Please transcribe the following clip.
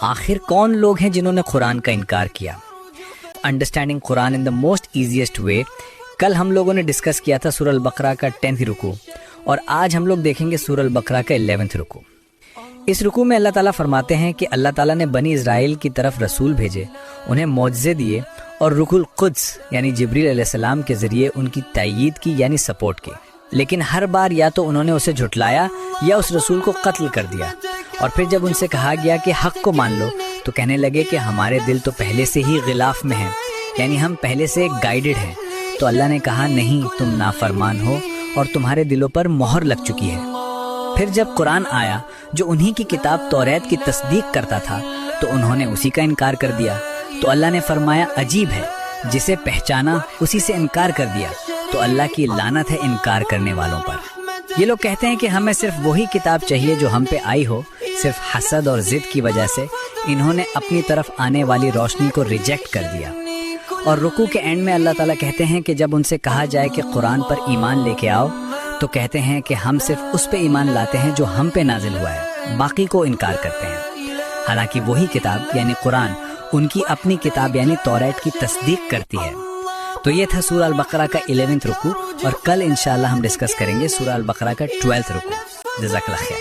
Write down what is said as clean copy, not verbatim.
آخر کون لوگ ہیں جنہوں نے قرآن کا انکار کیا؟ Understanding Quran in the most easiest way, کل ہم لوگوں نے ڈسکس کیا تھا سورہ البقرہ کا 10th رکوع، اور آج ہم لوگ دیکھیں گے سورہ البقرہ کا 11th رکوع۔ اس رکوع میں اللہ تعالیٰ فرماتے ہیں کہ اللہ تعالیٰ نے بنی اسرائیل کی طرف رسول بھیجے، انہیں معجزے دیے، اور روح القدس یعنی جبریل علیہ السلام کے ذریعے ان کی تائید کی یعنی سپورٹ کی، لیکن ہر بار یا تو انہوں نے اسے جھٹلایا یا اس رسول کو قتل کر دیا، اور پھر جب ان سے کہا گیا کہ حق کو مان لو تو کہنے لگے کہ ہمارے دل تو پہلے سے ہی غلاف میں ہیں، یعنی ہم پہلے سے گائیڈڈ ہیں۔ تو اللہ نے کہا نہیں، تم نافرمان ہو اور تمہارے دلوں پر مہر لگ چکی ہے۔ پھر جب قرآن آیا جو انہی کی کتاب توریت کی تصدیق کرتا تھا تو انہوں نے اسی کا انکار کر دیا۔ تو اللہ نے فرمایا عجیب ہے، جسے پہچانا اسی سے انکار کر دیا، تو اللہ کی لعنت ہے انکار کرنے والوں پر۔ یہ لوگ کہتے ہیں کہ ہمیں صرف وہی کتاب چاہیے جو ہم پہ آئی ہو، صرف حسد اور ضد کی وجہ سے انہوں نے اپنی طرف آنے والی روشنی کو ریجیکٹ کر دیا۔ اور رکوع کے اینڈ میں اللہ تعالیٰ کہتے ہیں کہ جب ان سے کہا جائے کہ قرآن پر ایمان لے کے آؤ تو کہتے ہیں کہ ہم صرف اس پہ ایمان لاتے ہیں جو ہم پہ نازل ہوا ہے، باقی کو انکار کرتے ہیں، حالانکہ وہی کتاب یعنی قرآن ان کی اپنی کتاب یعنی توریت کی تصدیق کرتی ہے۔ تو یہ تھا سورہ البقرہ کا 11th رکوع، اور کل انشاءاللہ ہم ڈسکس کریں گے سورہ البقرہ کا 12th رکوع۔ جزاک اللہ خیر۔